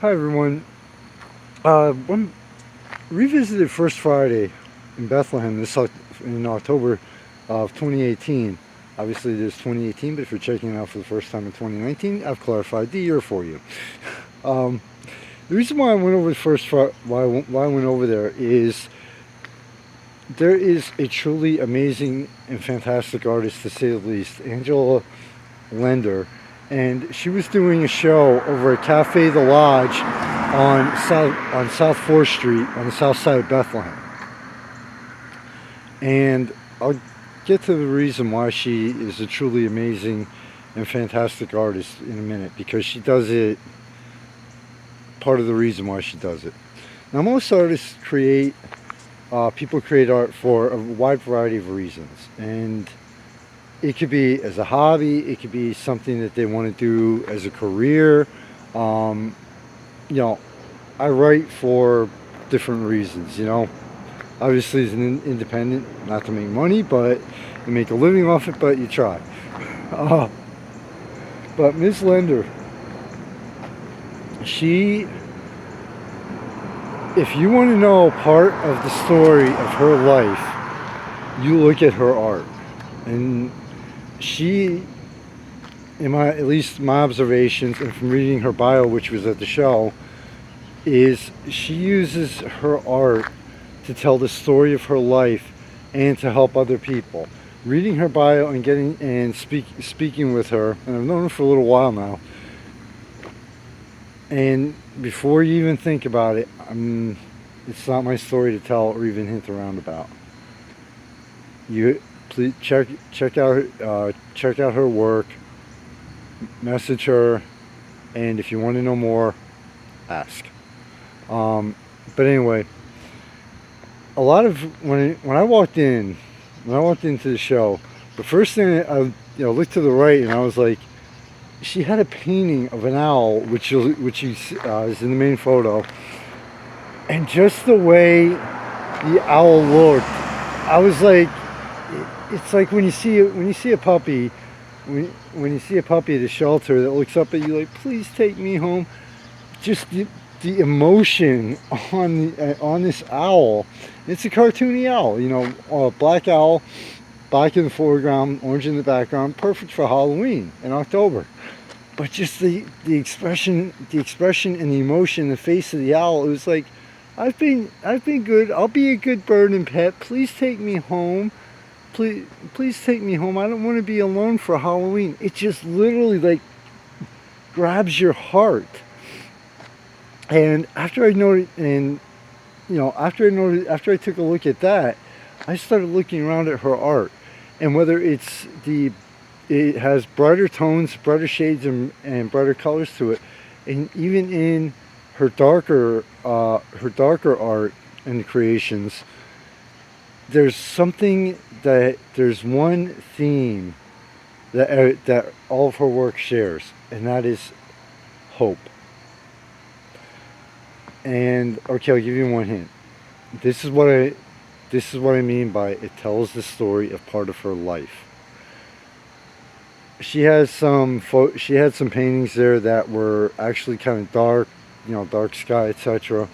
Hi everyone. When revisited First Friday in Bethlehem in October of 2018. Obviously, there's 2018, but if you're checking it out for the first time in 2019, I've clarified the year for you. Um, the reason why I went over why I went over there is there is a truly amazing and fantastic artist, to say the least, Angela Lender, and she was doing a show over at Cafe the Lodge on South 4th Street on the south side of Bethlehem. And I'll get to the reason why she is a truly amazing and fantastic artist in a minute, because she does it, part of the reason why she does it. Now, most artists people create art for a wide variety of reasons, and it could be as a hobby, it could be something that they want to do as a career. I write for different reasons, Obviously, as an independent, not to make money, but you make a living off it, but you try. But Ms. Lender, if you want to know part of the story of her life, you look at her art. And she, at least my observations, and from reading her bio, which was at the show, is she uses her art to tell the story of her life and to help other people. Reading her bio and speaking with her, and I've known her for a little while now, and before you even think about it, it's not my story to tell or even hint around about. You please check out her work, message her, and if you want to know more, ask. But anyway, a lot of when I walked into the show, the first thing I looked to the right and I was like, she had a painting of an owl, which is in the main photo, and just the way the owl looked, I was like, it's like when you see a puppy, when you see a puppy at a shelter that looks up at you like, please take me home. Just the emotion on this owl. It's a cartoony owl, black owl, black in the foreground, orange in the background, perfect for Halloween in October. But just the expression and the emotion in the face of the owl, it was like, I've been good. I'll be a good bird and pet. Please take me home. Please take me home. I don't want to be alone for Halloween. It just literally grabs your heart. And after I took a look at that, I started looking around at her art, and whether it has brighter tones, brighter shades, and brighter colors to it, and even in her darker art and creations, there's one theme that all of her work shares, and that is hope. And okay, I'll give you one hint. This is what I mean by it tells the story of part of her life. She had some paintings there that were actually kind of dark, dark sky, etc.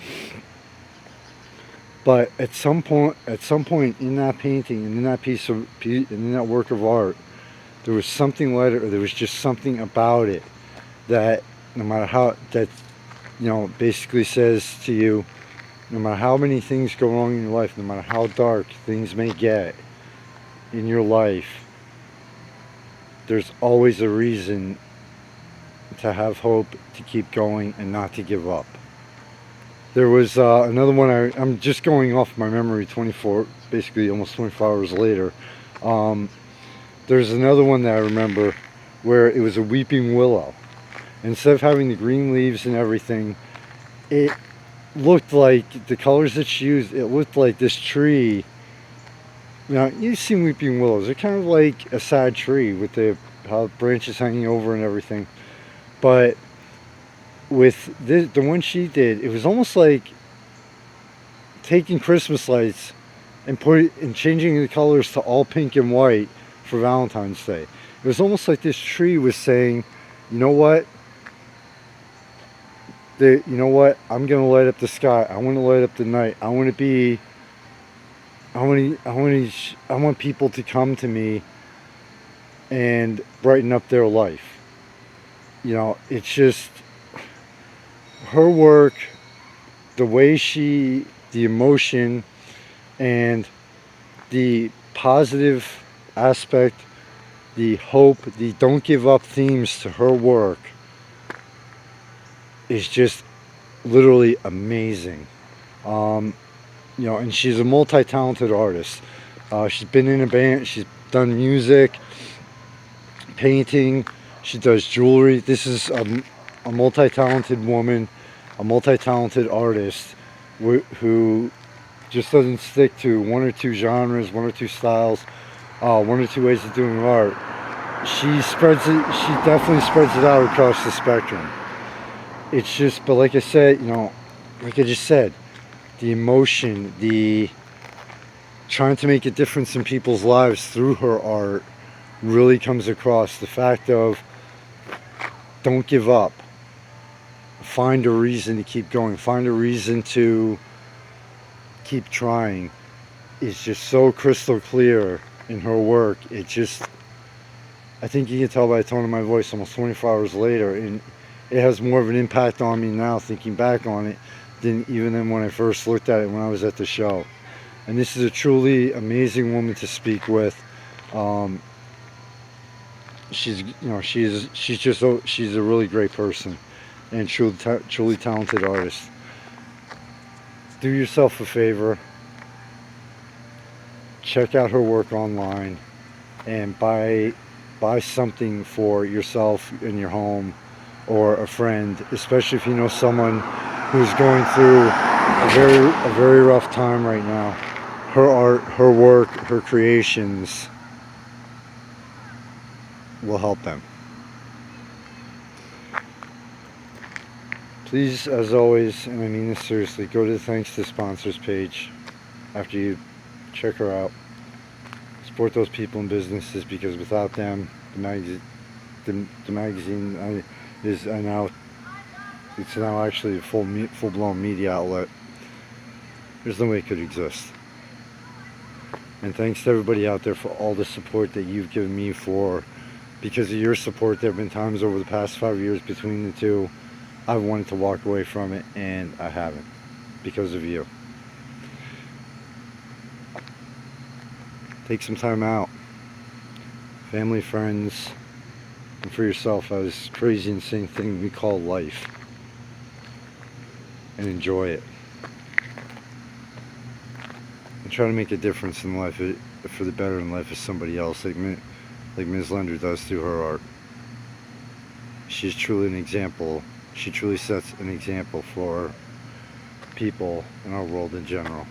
But at some point in that painting and in that work of art, there was something lighter, or there was just something about it that no matter how basically says to you, no matter how many things go wrong in your life, no matter how dark things may get in your life, there's always a reason to have hope, to keep going, and not to give up. There was another one, I'm just going off my memory, basically almost 24 hours later. There's another one that I remember where it was a weeping willow. Instead of having the green leaves and everything, it looked like, the colors that she used, it looked like this tree. You've seen weeping willows. They're kind of like a sad tree with how branches hanging over and everything. But with the one she did, it was almost like taking Christmas lights and changing the colors to all pink and white for Valentine's Day. It was almost like this tree was saying, you know what? you know what? I'm gonna light up the sky. I want to light up the night. I want to be. I want people to come to me and brighten up their life. You know, it's just her work, the way the emotion, and the positive aspect, the hope, the don't give up themes to her work is just literally amazing. You know, and she's a multi-talented artist. She's been in a band, she's done music, painting, she does jewelry. This is a multi-talented woman, a multi-talented artist who just doesn't stick to one or two genres, one or two styles, one or two ways of doing art. She spreads it. She definitely spreads it out across the spectrum. It's just, but like I said, you know, like I just said, the emotion, the trying to make a difference in people's lives through her art really comes across. The fact of don't give up. Find a reason to keep going. Find a reason to keep trying. It's just so crystal clear in her work. It just, I think you can tell by the tone of my voice almost 24 hours later, and it has more of an impact on me now thinking back on it than even than when I first looked at it when I was at the show. And this is a truly amazing woman to speak with. She's, you know, she's just, she's a really great person and truly talented artist. Do yourself a favor, check out her work online and buy something for yourself in your home or a friend, especially if you know someone who's going through a very rough time right now. Her art, her work, her creations will help them. Please, as always, and I mean this seriously, go to the Thanks to Sponsors page after you check her out. Support those people and businesses, because without them, the magazine is now, it's now actually a full-blown media outlet. There's no way it could exist. And thanks to everybody out there for all the support that you've given me. Because of your support, there have been times over the past 5 years between the two I've wanted to walk away from it, and I haven't, because of you. Take some time out. Family, friends, and for yourself, out of this crazy, insane thing we call life. And enjoy it. And try to make a difference in life, for the better in life of somebody else, like Ms. Lender does through her art. She's truly an example. She truly sets an example for people in our world in general.